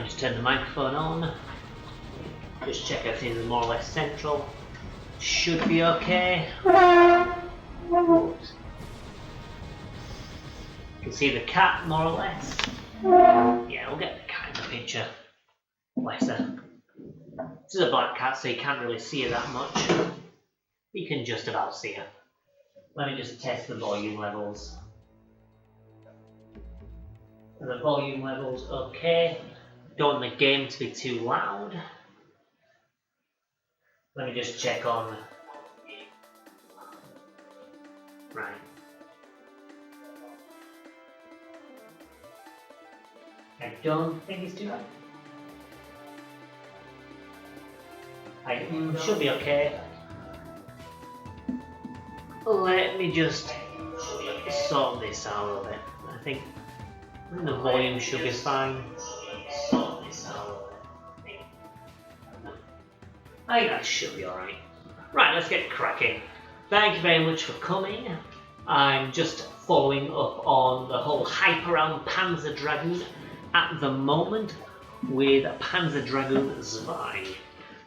me just turn the microphone on. Just check everything's more or less central. Should be okay. Whoops. You can see the cat more or less. Yeah, we'll get the cat in the picture. Bless her. This is a black cat, so you can't really see her that much. You can just about see her. Let me just test the volume levels. Are the volume levels okay? Don't want the game to be too loud. Let me just check on. Right. I don't think it's too loud. Should be okay. Let me just sort this out a little bit. I think the volume should be fine. I think that should be alright. Right, let's get cracking. Thank you very much for coming. I'm just following up on the whole hype around Panzer Dragoon at the moment with Panzer Dragoon Zwei.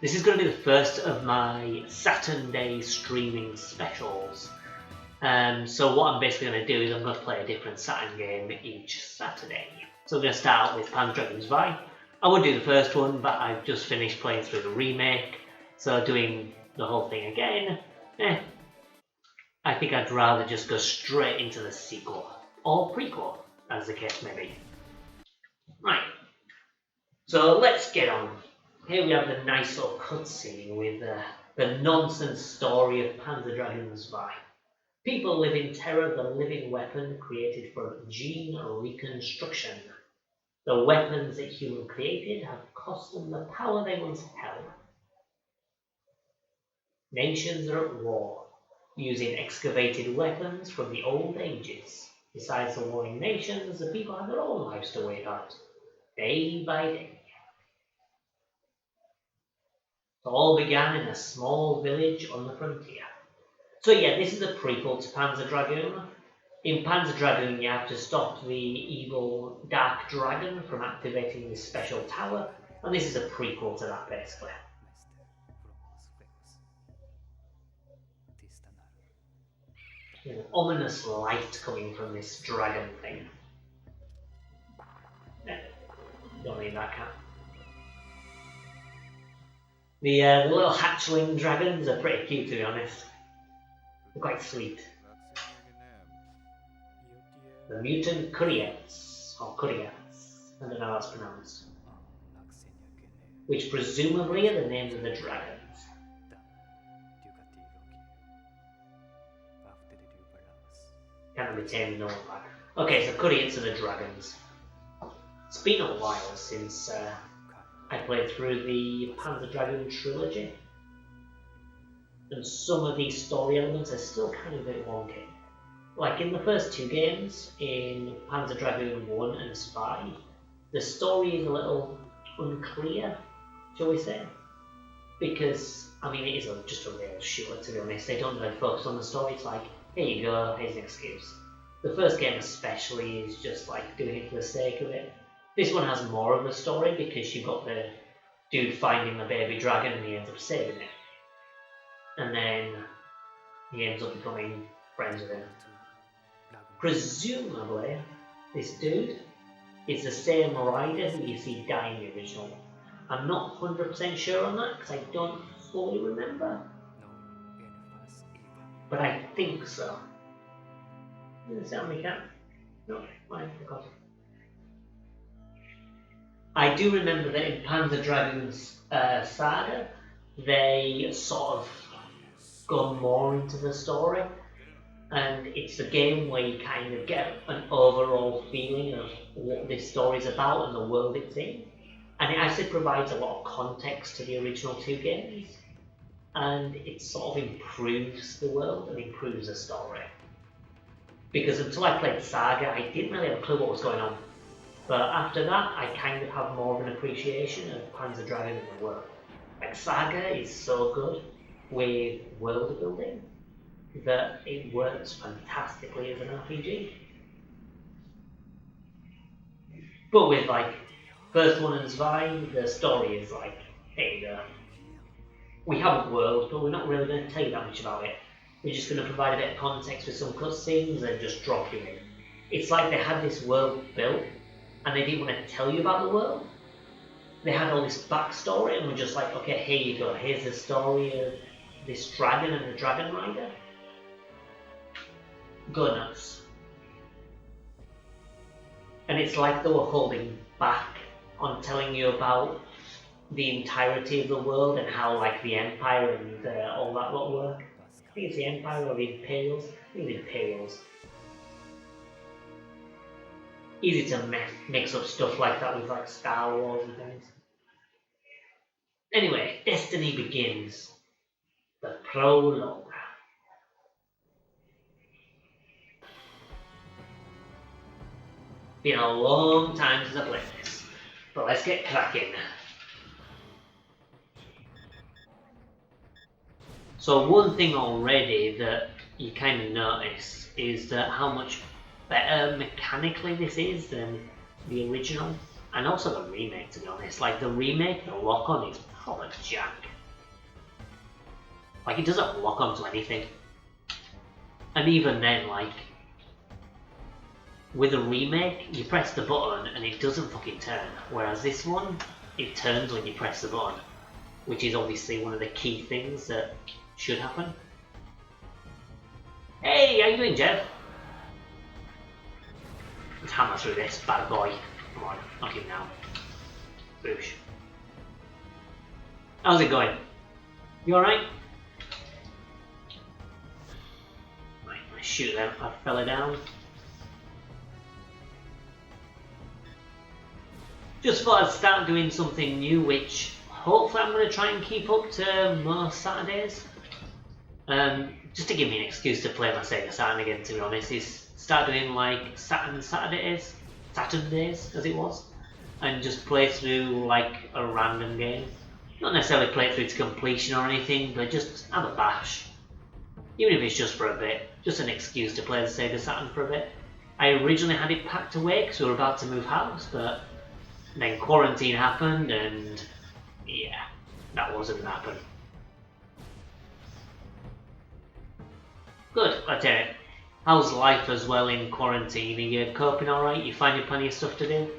This is going to be the first of my Saturnday streaming specials. So what I'm basically going to do is I'm going to play a different Saturn game each Saturday. So I'm going to start out with Panzer Dragoon Zwei. I would do the first one, but I've just finished playing through the remake, so doing the whole thing again, I think I'd rather just go straight into the sequel, or prequel, as the case may be. Right, so let's get on. Here we have the nice little cutscene with the nonsense story of Panzer Dragoon Zwei. People live in terror of the living weapon created for gene reconstruction. The weapons that humans created have cost them the power they once held. Nations are at war, using excavated weapons from the old ages. Besides the warring nations, the people have their own lives to wait out, day by day. It all began in a small village on the frontier. So yeah, this is a prequel to Panzer Dragoon. In Panzer Dragoon, you have to stop the evil Dark Dragon from activating this special tower, and this is a prequel to that basically. There's an ominous light coming from this dragon thing. Don't need that cat. The little hatchling dragons are pretty cute, to be honest. They're quite sweet. The mutant Kuriats, or Kuriats, I don't know how it's pronounced, which presumably are the names of the dragons. Can't retain no back. Okay, so Kuriats are the dragons. It's been a while since I played through the Panzer Dragoon trilogy, and some of these story elements are still kind of a bit wonky. Like in the first two games, in Panzer Dragoon 1 and Zwei, the story is a little unclear, shall we say? Because, I mean, it is just a real shooter, to be honest. They don't really focus on the story. It's like, here you go, here's an excuse. The first game especially is just like doing it for the sake of it. This one has more of a story because you've got the dude finding the baby dragon and he ends up saving it. And then he ends up becoming friends with him. Presumably, this dude is the same rider who you see die in the original. I'm not 100% sure on that because I don't fully remember. But I think so. Didn't say on the cat. No, I forgot. I do remember that in Panzer Dragoon's saga, they sort of go more into the story, and it's a game where you kind of get an overall feeling of what this story is about and the world it's in, and it actually provides a lot of context to the original two games, and it sort of improves the world and improves the story. Because until I played Saga, I didn't really have a clue what was going on. But after that, I kind of have more of an appreciation of Panzer Dragoon in the world. Like, Saga is so good with world building that it works fantastically as an RPG. But with, like, First one in Zwei, the story is like, hey, we have a world, but we're not really going to tell you that much about it. We're just going to provide a bit of context with some cutscenes and just drop you in. It's like they had this world built, and they didn't want to tell you about the world. They had all this backstory, and we're just like, okay, here you go. Here's the story of this dragon and the dragon rider. Go nuts. And it's like they were holding back on telling you about the entirety of the world and how, like, the Empire and all that lot work. I think it's the Empire or the Imperials. I think the Imperials. Easy to mix up stuff like that with, like, Star Wars and things. Anyway, Destiny begins. The prologue. Been a long time since I played this, but let's get cracking. So one thing already that you kind of notice is that how much better mechanically this is than the original, and also the remake, to be honest. Like, the remake, the lock-on is proper jack. Like, it doesn't lock onto anything. And even then, like, with a remake, you press the button and it doesn't fucking turn. Whereas this one, it turns when you press the button, which is obviously one of the key things that should happen. Hey, how you doing, Jeff? Let's hammer through this bad boy. Come on, knock him down. Boosh. How's it going? You alright? Right, let's shoot that fella down. Just thought I'd start doing something new, which hopefully I'm going to try and keep up to most Saturdays. Just to give me an excuse to play my Sega Saturn again, to be honest, is start doing like Saturndays, as it was, and just play through like a random game. Not necessarily play it through to completion or anything, but just have a bash. Even if it's just for a bit, just an excuse to play the Sega Saturn for a bit. I originally had it packed away because we were about to move house, but then quarantine happened and yeah, that wasn't gonna happen. Good, let's hear it. How's life as well in quarantine? Are you coping alright? You finding plenty of stuff to do?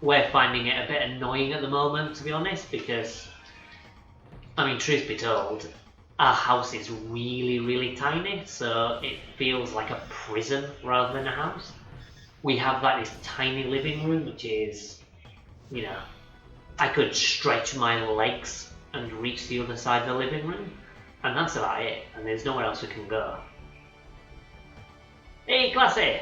We're finding it a bit annoying at the moment, to be honest, because, I mean, truth be told, our house is really, really tiny, so it feels like a prison rather than a house. We have like this tiny living room, which is, you know, I could stretch my legs and reach the other side of the living room, and that's about it, and there's nowhere else we can go. Hey, classy!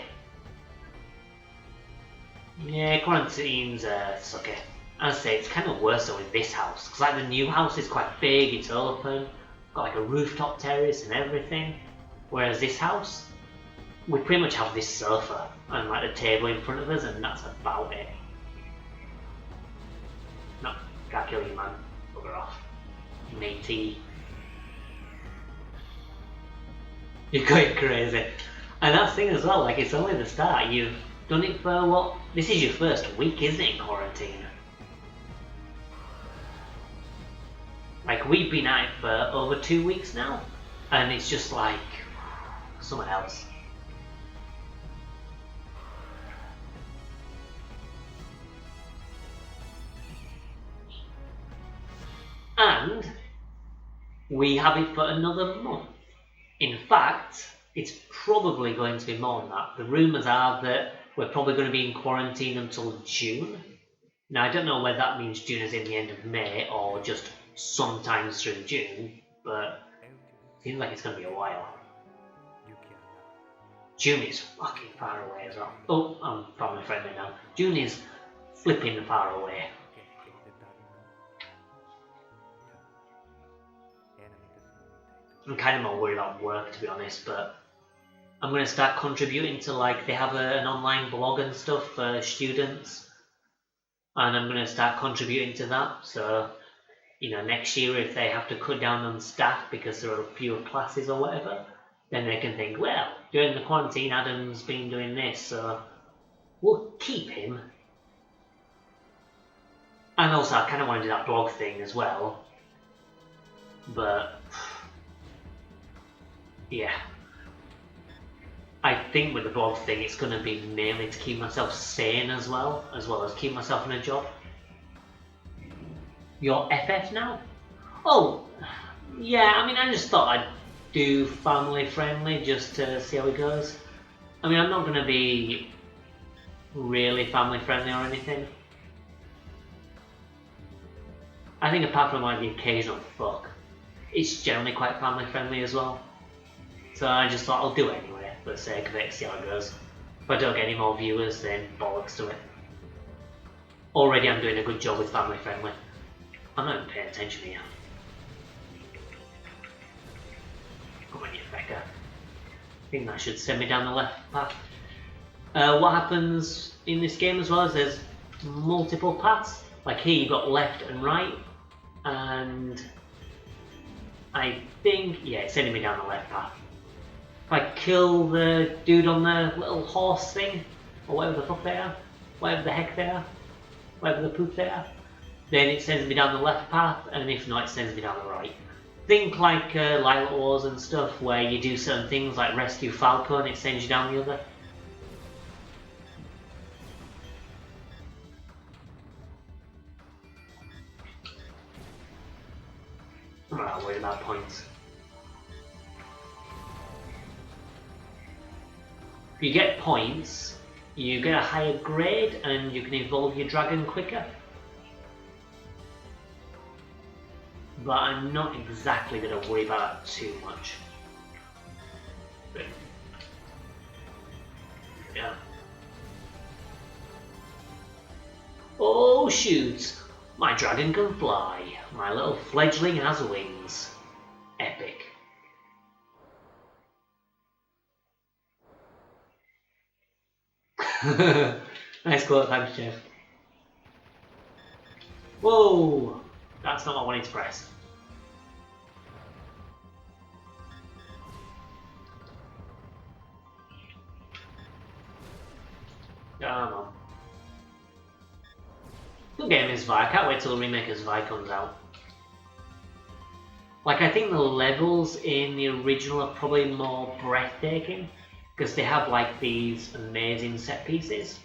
Yeah, quarantine's sucky. As I say, it's kind of worse though in this house, because like the new house is quite big, it's open, got like a rooftop terrace and everything, whereas this house, we pretty much have this sofa and like the table in front of us, and that's about it. No, can't kill you, man. Bugger off. Matey. You're going crazy. And that's the thing as well, like, it's only the start. You've done it for what? This is your first week, isn't it, in quarantine? Like, we've been at it for over 2 weeks now, and it's just like someone else. And we have it for another month. In fact, it's probably going to be more than that. The rumours are that we're probably going to be in quarantine until June. Now, I don't know whether that means June is in the end of May or just sometimes through June, but it seems like it's going to be a while. June is fucking far away as well. Oh, I'm family friendly now. June is flipping far away. I'm kind of more worried about work, to be honest, but I'm going to start contributing to, like, they have an online blog and stuff for students, and I'm going to start contributing to that. So, you know, next year if they have to cut down on staff because there are fewer classes or whatever, then they can think, well, during the quarantine Adam's been doing this, so we'll keep him. And also, I kind of want to do that blog thing as well. But yeah, I think with the blog thing, it's going to be mainly to keep myself sane as well as keep myself in a job. You're FF now? Oh, yeah, I mean, I just thought I'd do family friendly just to see how it goes. I mean, I'm not going to be really family friendly or anything. I think apart from like the occasional fuck, it's generally quite family friendly as well. So I just thought I'll do it anyway, for the sake of it, see how it goes. If I don't get any more viewers, then bollocks to it. Already I'm doing a good job with family friendly. I'm not even paying attention here. Come on, you fecker. I think that should send me down the left path. What happens in this game as well is there's multiple paths. Like here you've got left and right, and I think, yeah, it's sending me down the left path. If I kill the dude on the little horse thing, or whatever the fuck they are, whatever the heck they are, whatever the poop they are, then it sends me down the left path, and if not, it sends me down the right. Think like Light Wars and stuff, where you do certain things like rescue Falco and it sends you down the other. I'm not worried about points. If you get points, you get a higher grade and you can evolve your dragon quicker. But I'm not exactly going to worry about that too much. But, yeah. Oh shoot! My dragon can fly. My little fledgling has wings. Epic. Nice quote, thanks, Jeff. Whoa! That's not what I wanted to press. Come on. Good game is Vi. I can't wait till the remake of Vi comes out. Like, I think the levels in the original are probably more breathtaking because they have like these amazing set pieces.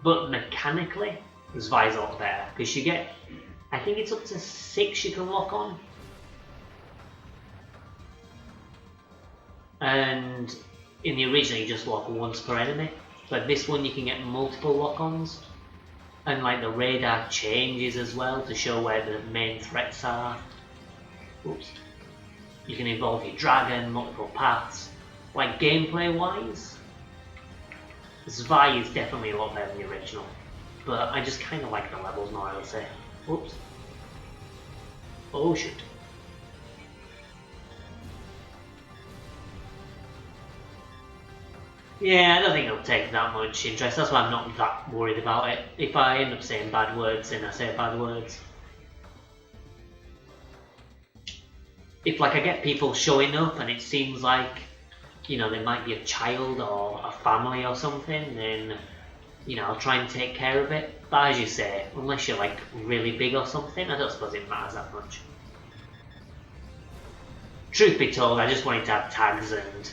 But mechanically, Vi's a lot better because you get, I think it's up to 6 you can lock on. And in the original, you just lock once per enemy. But this one, you can get multiple lock-ons. And like the radar changes as well to show where the main threats are. Oops. You can evolve your dragon, multiple paths. Like gameplay wise, Zwei is definitely a lot better than the original. But I just kind of like the levels more, I would say. Oops. Oh shit. Yeah, I don't think it'll take that much interest. That's why I'm not that worried about it. If I end up saying bad words, then I say bad words. If like I get people showing up and it seems like, you know, they might be a child or a family or something, then, you know, I'll try and take care of it. But as you say, unless you're like really big or something, I don't suppose it matters that much. Truth be told, I just wanted to have tags, and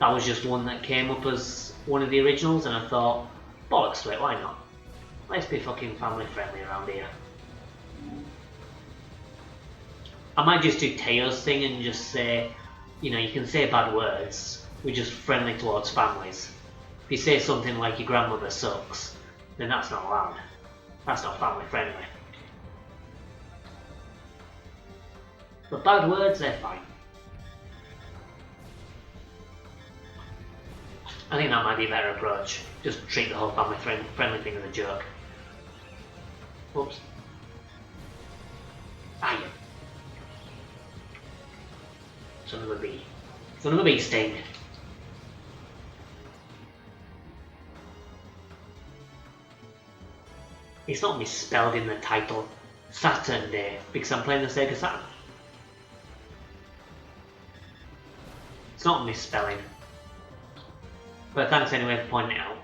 that was just one that came up as one of the originals, and I thought, bollocks to it, why not? Let's be fucking family friendly around here. I might just do Teo's thing and just say, you know, you can say bad words, we're just friendly towards families. If you say something like your grandmother sucks, then that's not allowed. That's not family friendly. But bad words, they're fine. I think that might be a better approach. Just treat the whole family friendly thing as a joke. Oops. Ah, yeah. Son of a bee. Son of a bee sting. It's not misspelled in the title. Saturnday, because I'm playing the Sega Saturn. It's not misspelling. But thanks anyway for pointing it out.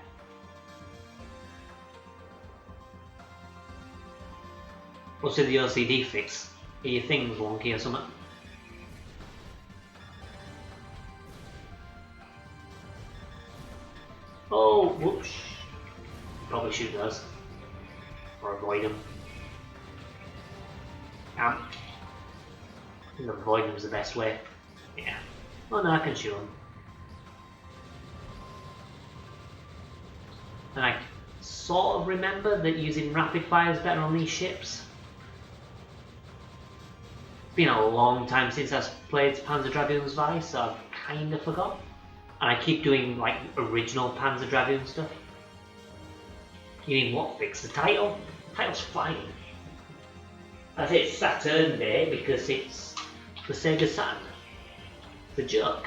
What's with the OCD fix? Are your things wonky or something? Oh, whoops. Probably shoot those. Or avoid them. I think avoid them is the best way. Yeah. Oh no, I can shoot them. And I sort of remember that using rapid fire is better on these ships. It's been a long time since I've played Panzer Dragoon Zwei, so I've kind of forgot. And I keep doing like original Panzer Dragoon stuff. You mean what fix? The title? The title's fine. I say it's Saturnday because it's the Sega Saturn. It's a joke.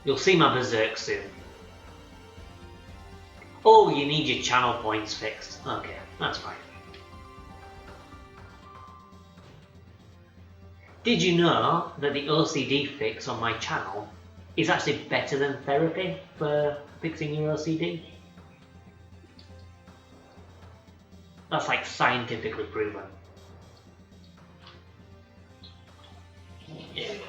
You'll see my berserk soon. Oh, you need your channel points fixed. Okay, that's fine. Did you know that the OCD fix on my channel is actually better than therapy for fixing your OCD? That's like scientifically proven. Here we go.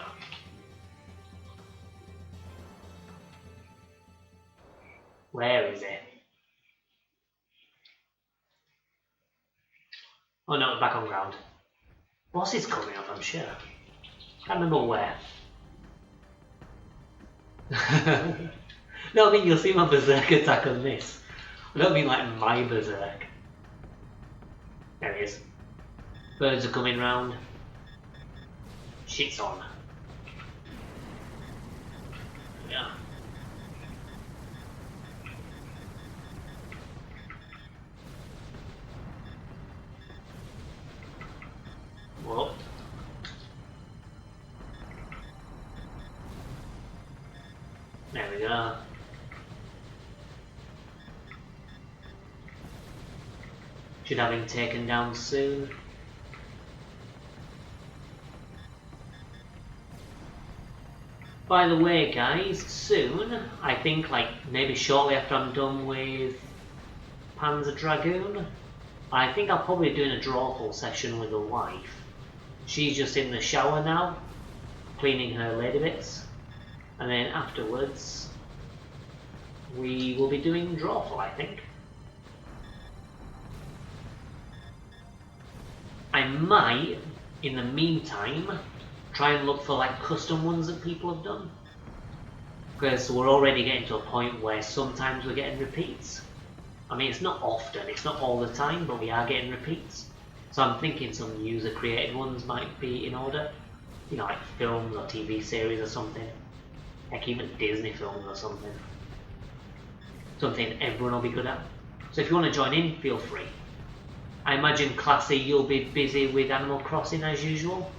Where is it? Oh no, back on ground. Boss is coming up, I'm sure. Can't remember where. No, I mean you'll see my berserk attack on this. I don't mean like my berserk. There it is. Birds are coming round. Shit's on. Yeah. Whoa. There we go. Should have him taken down soon. By the way guys, soon, I think like maybe shortly after I'm done with Panzer Dragoon, I think I'll probably be doing a drawful session with the wife. She's just in the shower now, cleaning her lady bits, and then afterwards we will be doing drawful, I think. I might, in the meantime, try and look for like custom ones that people have done. Because we're already getting to a point where sometimes we're getting repeats. I mean, it's not often, it's not all the time, but we are getting repeats. So I'm thinking some user created ones might be in order. You know, like films or TV series or something. Heck, even Disney films or something. Something everyone will be good at. So if you want to join in, feel free. I imagine, Classy, you'll be busy with Animal Crossing as usual?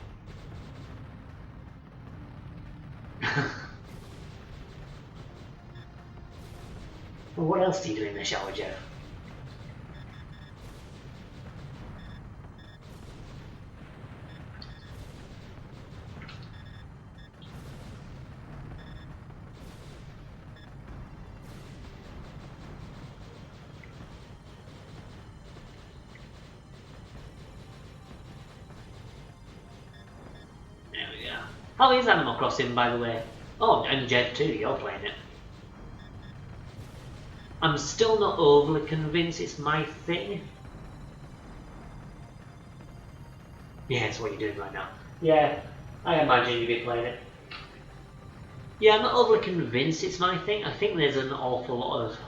Well, what else do you do in the shower, Jeff? There we go. How is Animal Crossing, by the way? Oh, and Jeff too, you're playing it. I'm still not overly convinced it's my thing. Yeah, it's what you're doing right now. Yeah, I imagine you'd be playing it. Yeah, I'm not overly convinced it's my thing. I think there's an awful lot of,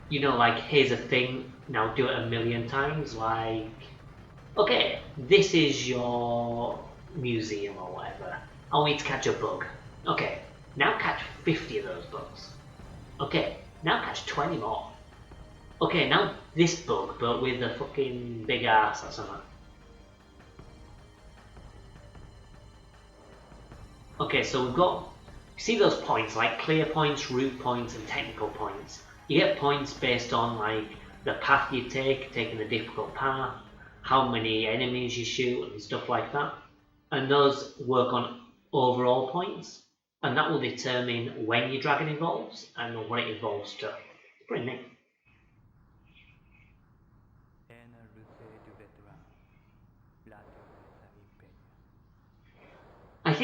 you know, like, here's a thing, now do it a million times. Like, okay, this is your museum or whatever. I want you to catch a bug. Okay, now catch 50 of those bugs. Okay, now catch 20 more. Okay, now this bug, but with a fucking big ass or something. Okay, so we've got, see those points, like clear points, route points, and technical points. You get points based on like the path you take, taking the difficult path, how many enemies you shoot, and stuff like that. And those work on overall points, and that will determine when your dragon evolves and what it evolves to. It's pretty neat.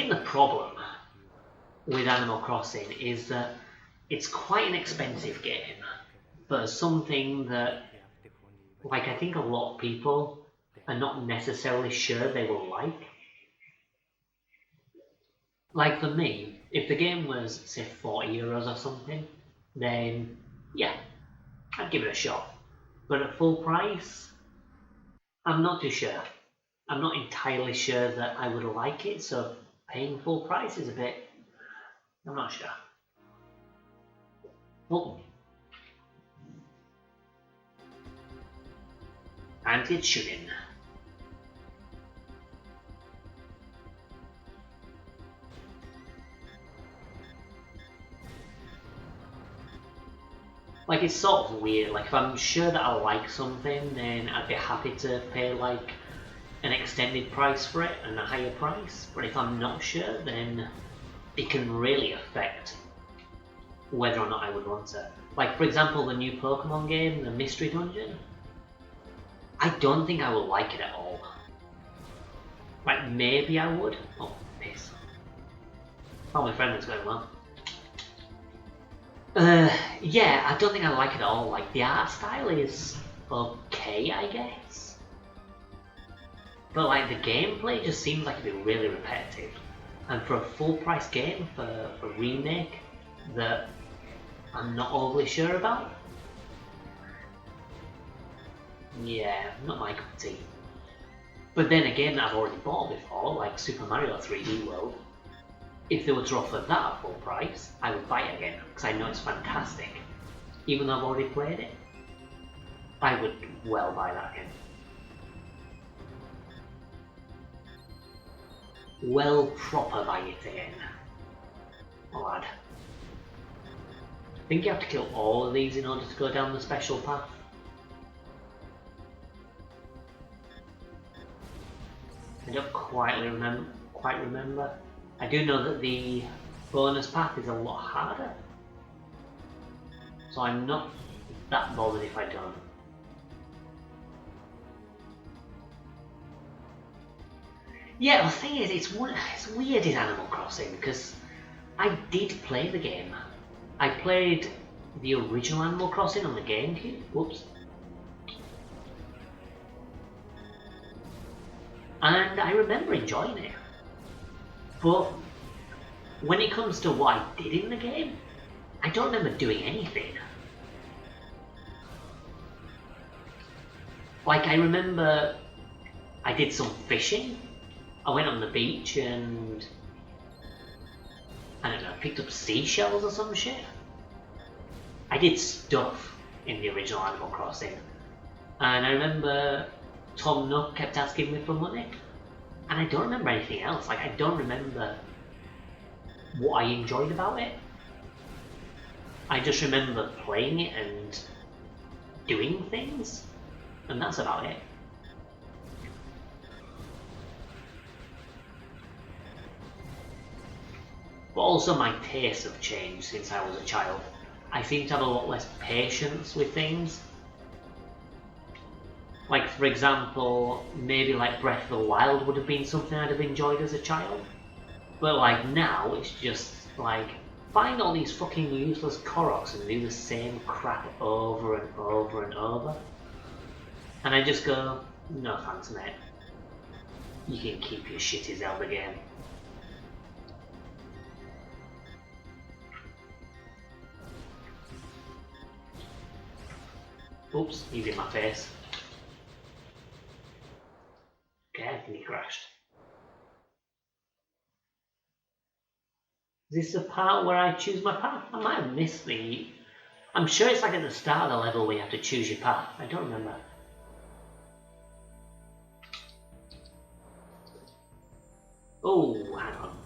think the problem with Animal Crossing is that it's quite an expensive game for something that, like, I think a lot of people are not necessarily sure they will like. Like for me, if the game was, say, €40 or something, then yeah, I'd give it a shot. But at full price, I'm not too sure. I'm not entirely sure that I would like it, so paying full price is a bit... I'm not sure. Oh. Time to get shooting. Like, it's sort of weird. Like, if I'm sure that I like something, then I'd be happy to pay, like, an extended price for it and a higher price. But if I'm not sure, then it can really affect whether or not I would want it. Like, for example, the new Pokemon game, the Mystery Dungeon. I don't think I will like it at all. Like, maybe I would. Oh, piss. Oh, my friend is going well. Yeah, I don't think I like it at all. Like, the art style is okay, I guess. But, like, the gameplay just seems like it'd be really repetitive. And for a full-price game, for a remake that I'm not overly sure about, yeah, not my cup of tea. But then again, I've already bought before, like Super Mario 3D World. If they were to offer that at full price, I would buy it again, because I know it's fantastic. Even though I've already played it, I would well buy that again. Well proper buy it again. Oh lad. I think you have to kill all of these in order to go down the special path. I don't quite remember. I do know that the bonus path is a lot harder, so I'm not that bothered if I don't. Yeah, the thing is, it's weird in Animal Crossing, because I did play the game. I played the original Animal Crossing on the GameCube. Whoops. And I remember enjoying it. But when it comes to what I did in the game, I don't remember doing anything. Like, I remember I did some fishing. I went on the beach and, I don't know, picked up seashells or some shit. I did stuff in the original Animal Crossing. And I remember Tom Nook kept asking me for money. And I don't remember anything else. Like, I don't remember what I enjoyed about it. I just remember playing it and doing things. And that's about it. But also my tastes have changed since I was a child. I seem to have a lot less patience with things. Like, for example, maybe like Breath of the Wild would have been something I'd have enjoyed as a child. But like now, it's just like, find all these fucking useless Koroks and do the same crap over and over and over. And I just go, no thanks mate. You can keep your shitty Zelda game. Oops, he's in my face. Okay, I think he crashed. Is this the part where I choose my path? I might have missed the... I'm sure it's like at the start of the level where you have to choose your path. I don't remember. Oh, hang on.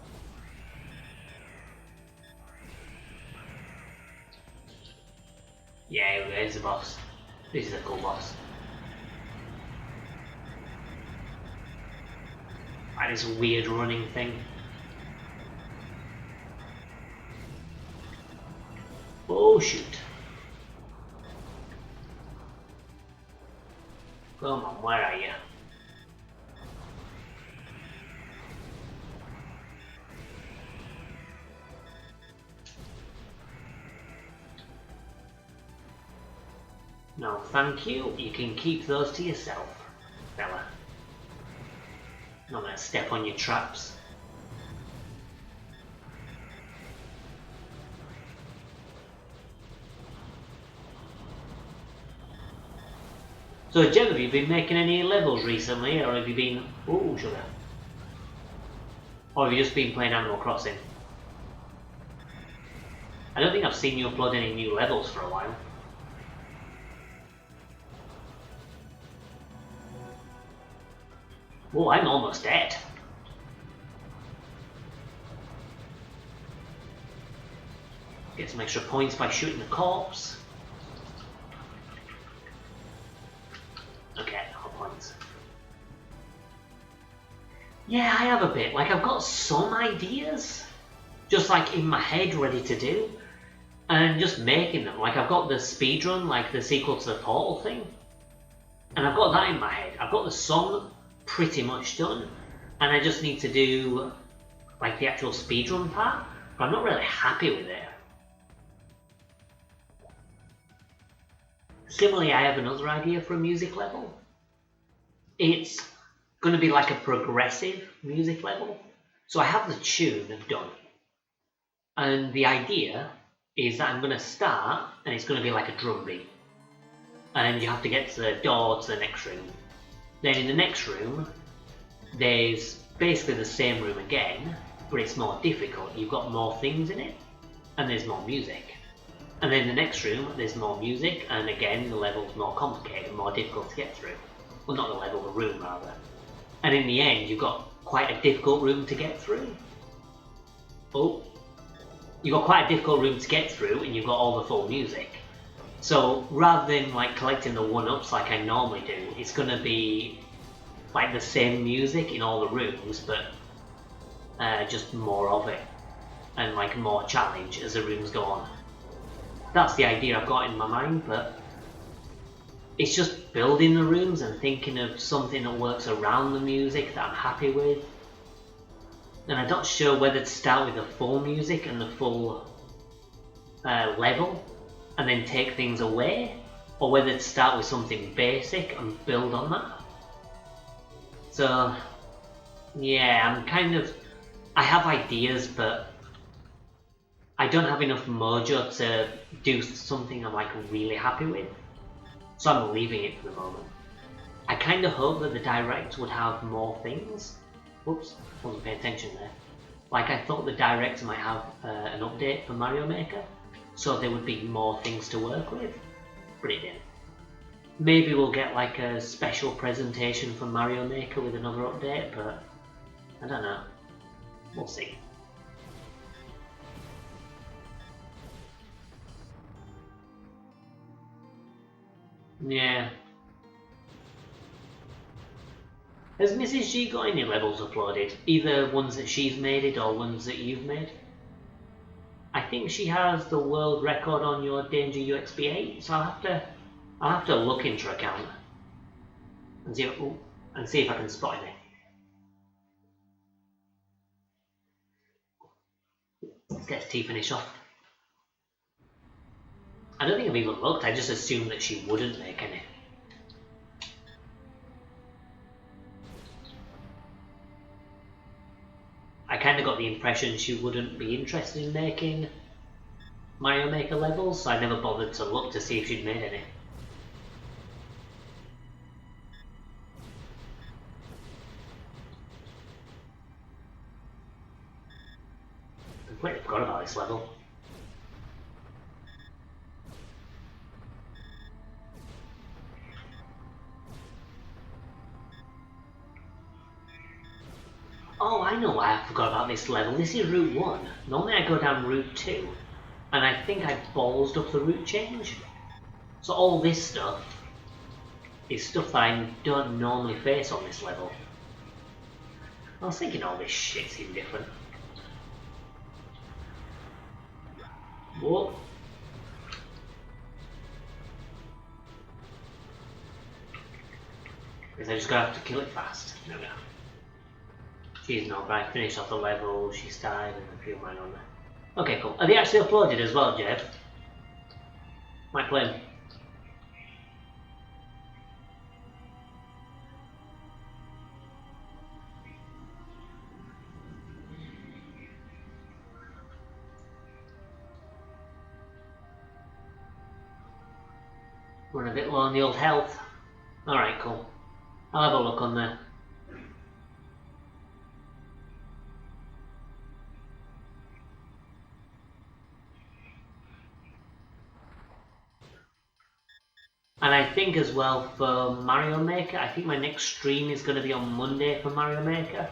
Yeah, there's the boss. This is a cool boss. Like this weird running thing. Oh shoot. Come on, where are you? No, thank you. You can keep those to yourself, fella. I'm not gonna step on your traps. So, Jem, have you been making any levels recently, or have you been... Ooh, sugar. Or have you just been playing Animal Crossing? I don't think I've seen you upload any new levels for a while. Oh, I'm almost dead. Get some extra points by shooting the corpse. Okay, no points. Yeah, I have a bit. Like, I've got some ideas, just like in my head, ready to do, and just making them. Like, I've got the speedrun, like the sequel to the Portal thing, and I've got that in my head. I've got the song pretty much done, and I just need to do like the actual speedrun part, but I'm not really happy with it. Similarly, I have another idea for a music level. It's going to be like a progressive music level. So I have the tune done, and the idea is that I'm going to start, and it's going to be like a drum beat, and you have to get to the door to the next room. Then in the next room, there's basically the same room again, but it's more difficult. You've got more things in it, and there's more music. And then the next room, there's more music, and again, the level's more complicated, more difficult to get through. Well, not the level, the room rather. And in the end, you've got quite a difficult room to get through. Oh, you've got quite a difficult room to get through, and you've got all the full music. So rather than like collecting the one-ups like I normally do, it's going to be like the same music in all the rooms, but just more of it, and like more challenge as the rooms go on. That's the idea I've got in my mind, but it's just building the rooms and thinking of something that works around the music that I'm happy with. And I'm not sure whether to start with the full music and the full level, and then take things away, or whether to start with something basic and build on that. So, yeah, I have ideas, but I don't have enough mojo to do something I'm like really happy with. So I'm leaving it for the moment. I kind of hope that the Direct would have more things. Whoops, wasn't paying attention there. Like, I thought the Direct might have an update for Mario Maker, so there would be more things to work with, but it didn't. Maybe we'll get like a special presentation for Mario Maker with another update, but I don't know. We'll see. Yeah. Has Mrs. G got any levels uploaded? Either ones that she's made it or ones that you've made? I think she has the world record on your Danger UXB8, so I'll have to look into her account and see if I can spot any. Let's get tea finish off. I don't think I've even looked, I just assumed that she wouldn't make any. I kind of got the impression she wouldn't be interested in making Mario Maker levels, so I never bothered to look to see if she'd made any. I completely forgot about this level. Oh, I know why I forgot about this level. This is Route 1. Normally I go down Route 2, and I think I ballsed up the route change. So all this stuff is stuff that I don't normally face on this level. I was thinking all this shit seemed different. Whoa. Guess I just gotta have to kill it fast. No. She's not right, finished off the level, she started and a few mine on there. Okay, cool. Are they actually uploaded as well, Jeb? Might play them. Run a bit low on the old health. Alright, cool. I'll have a look on there. And I think as well for Mario Maker, I think my next stream is going to be on Monday for Mario Maker.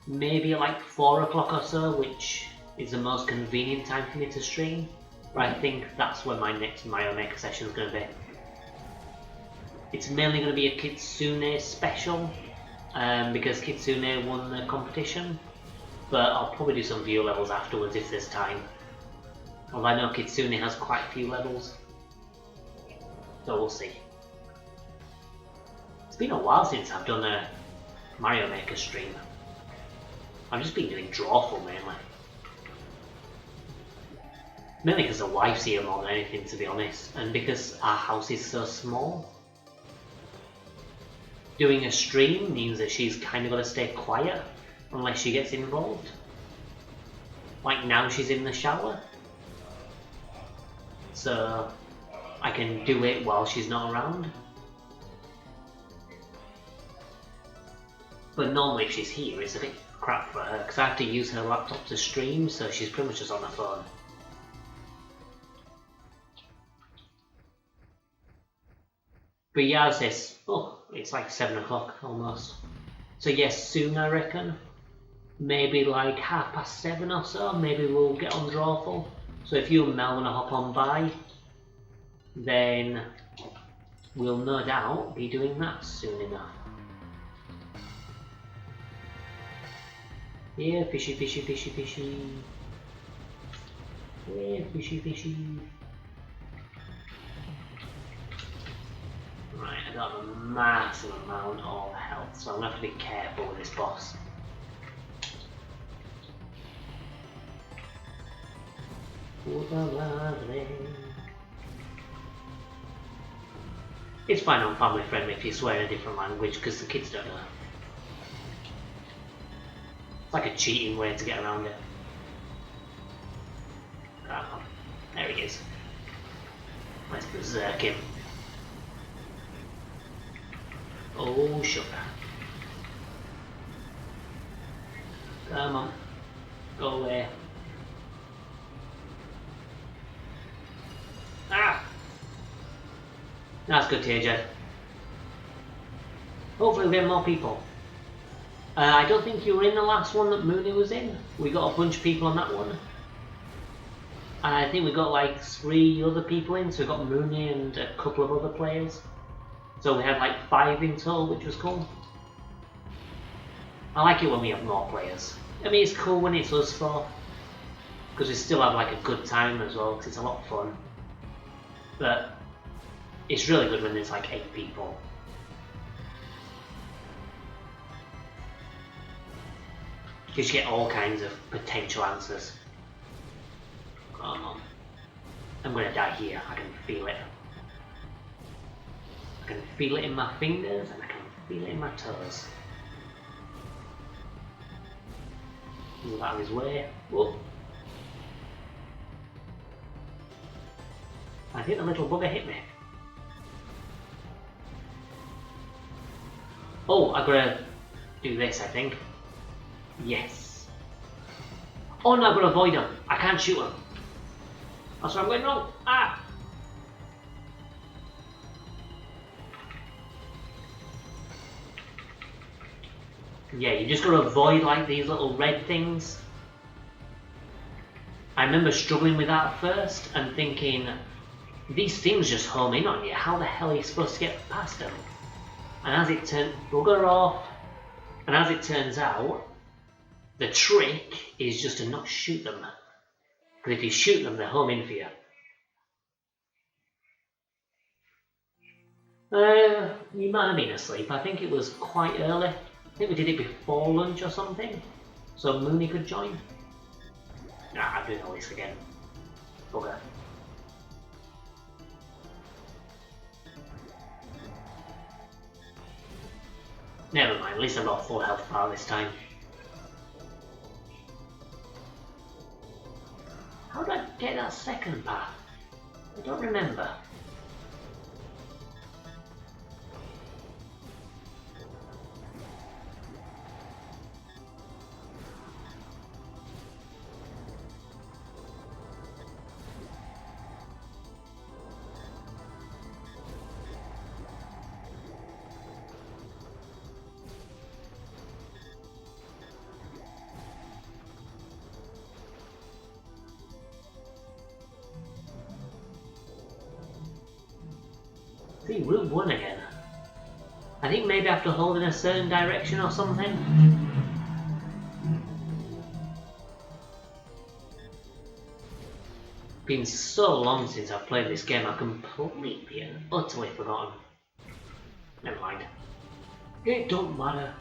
Maybe at like 4 o'clock or so, which is the most convenient time for me to stream. But I think that's when my next Mario Maker session is going to be. It's mainly going to be a Kitsune special, because Kitsune won the competition. But I'll probably do some view levels afterwards if there's time. Although I know Kitsune has quite a few levels. So we'll see. It's been a while since I've done a Mario Maker stream. I've just been doing Drawful mainly. Mainly because the wife's here more than anything, to be honest, and because our house is so small. Doing a stream means that she's kind of got to stay quiet unless she gets involved. Like now she's in the shower. So I can do it while she's not around. But normally if she's here it's a bit crap for her because I have to use her laptop to stream, so she's pretty much just on her phone. But yeah, as this, it's like 7 o'clock almost. So yes, soon I reckon. Maybe like 7:30 or so, maybe we'll get on Drawful. So if you and Mel want to hop on by, then we'll no doubt be doing that soon enough. Yeah, fishy, fishy, fishy, fishy. Yeah, fishy, fishy. Right, I got a massive amount of health, so I'm going to have to be careful with this boss. It's fine on family friendly if you swear in a different language because the kids don't know. It's like a cheating way to get around it. Oh, there he is. Let's berserk him. Oh, sugar. Come on. Go away. Ah! That's good, TJ. Hopefully we have more people. I don't think you were in the last one that Mooney was in. We got a bunch of people on that one. And I think we got like 3 other people in, so we got Mooney and a couple of other players. So we had like 5 in total, which was cool. I like it when we have more players. I mean, it's cool when it's us 4. Because we still have like a good time as well, because it's a lot of fun. But it's really good when there's like 8 people. Because you get all kinds of potential answers. Come on. I'm gonna die here, I can feel it. I can feel it in my fingers and I can feel it in my toes. Move out of his way. Whoa. I think the little bugger hit me. Oh, I've got to do this, I think. Yes. Oh no, I've got to avoid him. I can't shoot him. That's where I'm going wrong. Ah! Yeah, you just got to avoid like these little red things. I remember struggling with that at first and thinking, these things just home in on you. How the hell are you supposed to get past them? And as it turned, bugger off. And as it turns out, the trick is just to not shoot them. Because if you shoot them, they're home in for you. You might have been asleep. I think it was quite early. I think we did it before lunch or something. So Mooney could join. Nah, I'm doing all this again. Bugger. Never mind, at least I've got full health bar this time. How did I get that second path? I don't remember. See, Route 1 again. I think maybe I have to hold in a certain direction or something. Been so long since I've played this game, I've completely and utterly forgotten. Never mind. It don't matter.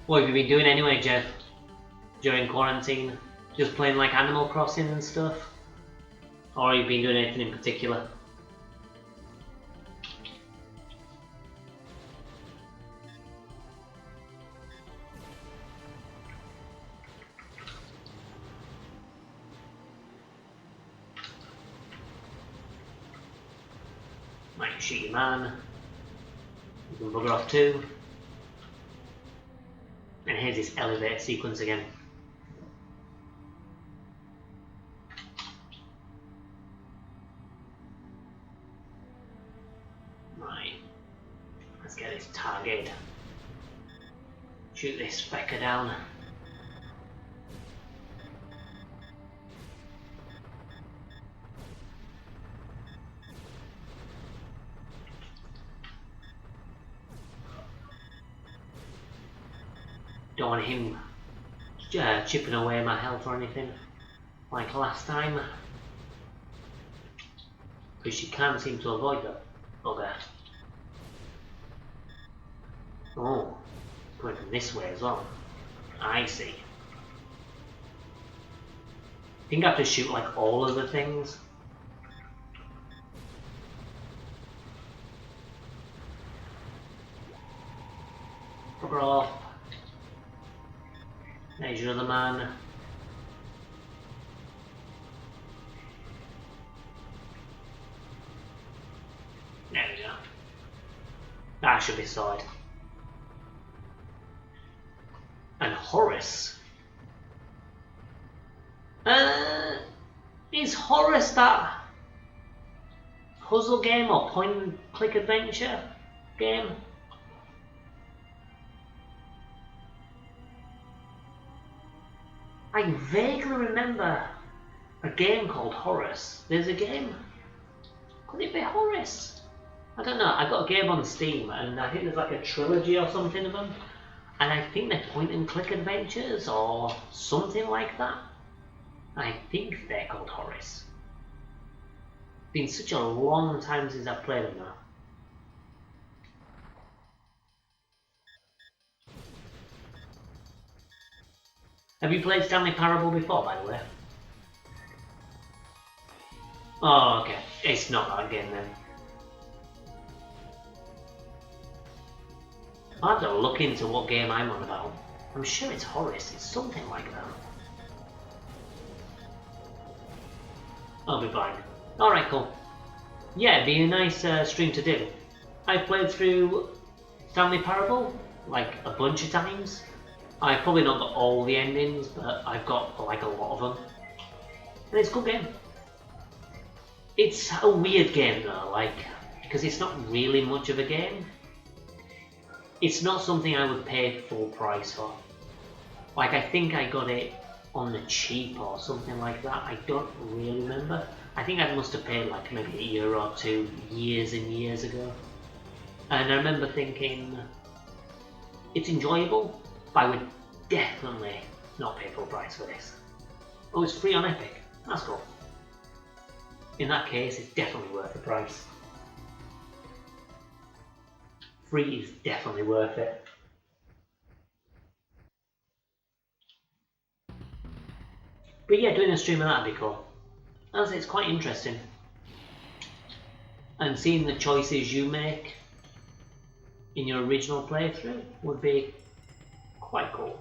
What have you been doing anyway, Jeff? During quarantine? Just playing like Animal Crossing and stuff? Or have you been doing anything in particular? Might shoot your man. You can bugger off too. And here's this elevator sequence again. Right. Let's get this target. Shoot this fecker down. Don't want him chipping away my health or anything, like last time. Because she can't seem to avoid the bugger. Oh, going from this way as well. I see. I think I have to shoot like all of the things. Bugger off. There's your other man. There we go. That should be sorted. And Horace. Is Horace that puzzle game or point and click adventure game? I vaguely remember a game called Horace. There's a game. Could it be Horace? I don't know. I got a game on Steam and I think there's like a trilogy or something of them. And I think they're point and click adventures or something like that. I think they're called Horace. It's been such a long time since I've played them now. Have you played Stanley Parable before, by the way? Oh, okay. It's not that game then. I'll have to look into what game I'm on about. I'm sure it's Horace. It's something like that. I'll be fine. Alright, cool. Yeah, it'd be a nice stream to do. I've played through Stanley Parable like a bunch of times. I've probably not got all the endings, but I've got like a lot of them. And it's a good game. It's a weird game though, like, because it's not really much of a game. It's not something I would pay full price for. Like, I think I got it on the cheap or something like that. I don't really remember. I think I must have paid like maybe €1 or €2 years and years ago. And I remember thinking, it's enjoyable, but I would definitely not pay full price for this. Oh, it's free on Epic. That's cool. In that case, it's definitely worth the price. Free is definitely worth it. But yeah, doing a stream of that would be cool. As it's quite interesting. And seeing the choices you make in your original playthrough would be quite cool.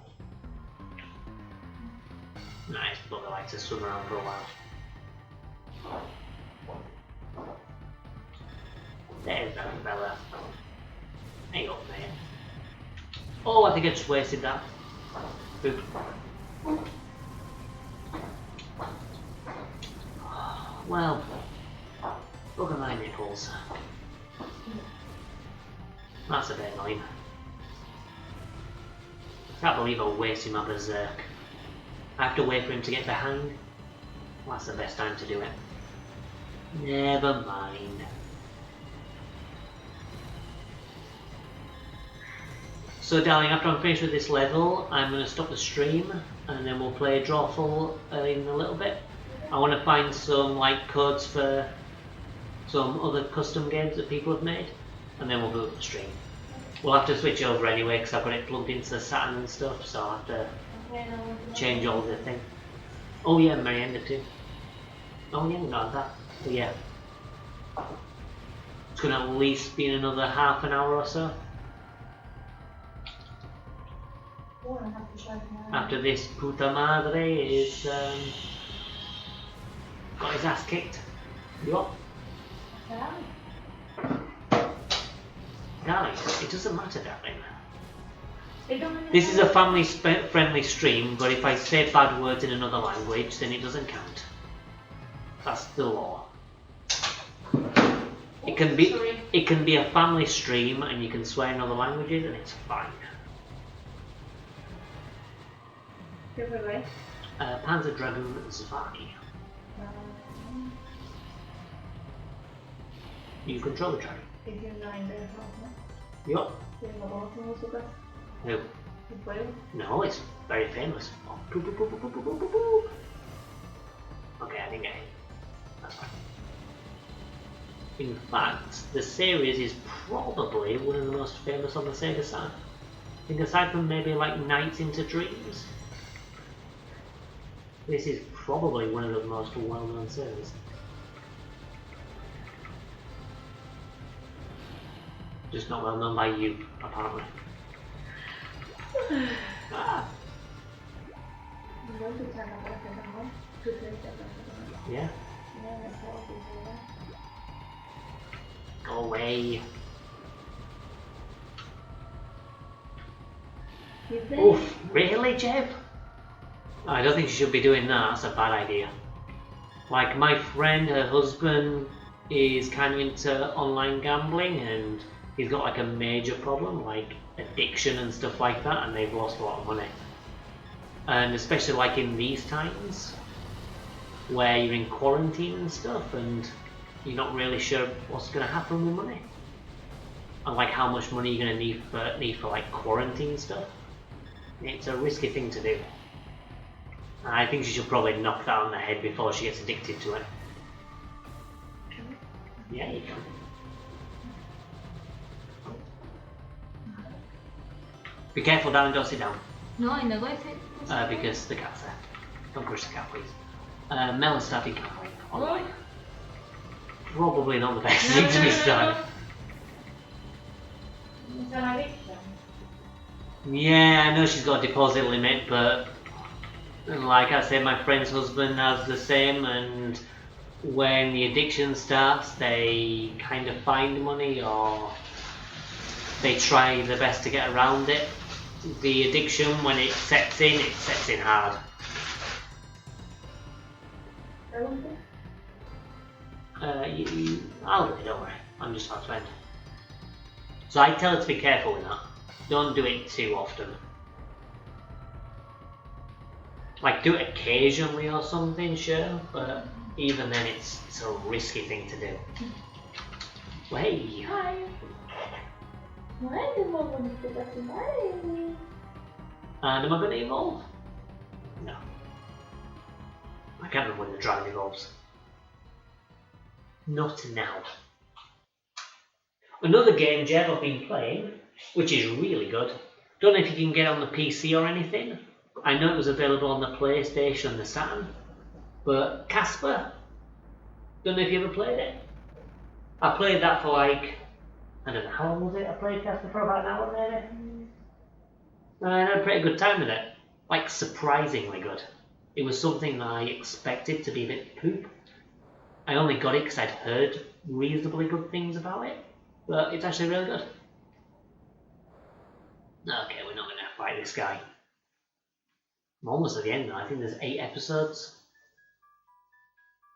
Nice bugger likes to swim around for a while. There's that fella. Hang up, mate. Oh, I think I just wasted that. Boop. Well, bugger my nipples. That's a bit annoying. Can't believe I wasted my berserk. I have to wait for him to get behind. Well, that's the best time to do it. Never mind. So darling, after I'm finished with this level, I'm going to stop the stream and then we'll play Drawful in a little bit. I want to find some like codes for some other custom games that people have made and then we'll do the stream. We'll have to switch over anyway because I've got it plugged into the Saturn and stuff, so I'll have to change all the thing. Oh yeah, Miranda too. Oh yeah, not that. But yeah. It's going to at least be in another half an hour or so. After this puta madre is got his ass kicked. What? Darling, it doesn't matter, darling. This is a family-friendly stream, but if I say bad words in another language, then it doesn't count. That's the law. It can be a family stream, and you can swear in other languages, and it's fine. Panzer Dragoon Zwei. You control the dragon. Yup. No. No, it's very famous. Okay, I didn't get it. That's fine. In fact, the series is probably one of the most famous on the Sega side. I think aside from maybe like Nights into Dreams, this is probably one of the most well-known series. Just not well known by you, apparently. Ah. Yeah. Go away. Oof, really, Jeb? I don't think she should be doing that, that's a bad idea. Like, my friend, her husband is kind of into online gambling and he's got like a major problem, like addiction and stuff like that, and they've lost a lot of money. And especially like in these times, where you're in quarantine and stuff and you're not really sure what's going to happen with money. And like how much money you're going to need for like quarantine stuff. It's a risky thing to do. I think she should probably knock that on the head before she gets addicted to it. Yeah, you can. Be careful, darling, don't sit down. No, I'm not going to sit. Because the cat's there. Don't push the cat, please. Mel started gambling online. Probably not the best thing to be started. Yeah, I know she's got a deposit limit, but like I said, my friend's husband has the same, and when the addiction starts, they kind of find money or they try their best to get around it. The addiction, when it sets in hard. I'll do it, don't worry. I'm just her friend. So I tell her to be careful with that. Don't do it too often. Like, do it occasionally or something, sure, but even then it's a risky thing to do. Well, hey! Hi! Why do I want to go And am I going to evolve? No. I can't remember when the dragon evolves. Not now. Another game, Jeb, I've been playing, which is really good. Don't know if you can get it on the PC or anything. I know it was available on the PlayStation and the Saturn. But Casper, don't know if you ever played it. I played that for like, I don't know, how long was it? I played Casper for about an hour maybe. And I had a pretty good time with it. Like, surprisingly good. It was something that I expected to be a bit poop. I only got it because I'd heard reasonably good things about it. But it's actually really good. Okay, we're not going to fight this guy. I'm almost at the end now. I think there's 8 episodes.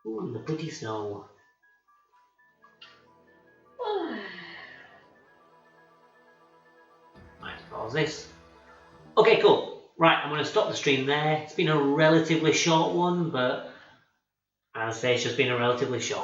Ooh, and the pretty snow. I suppose this. Okay, cool. Right, I'm going to stop the stream there. It's been a relatively short one, but as I say, it's just been a relatively short one.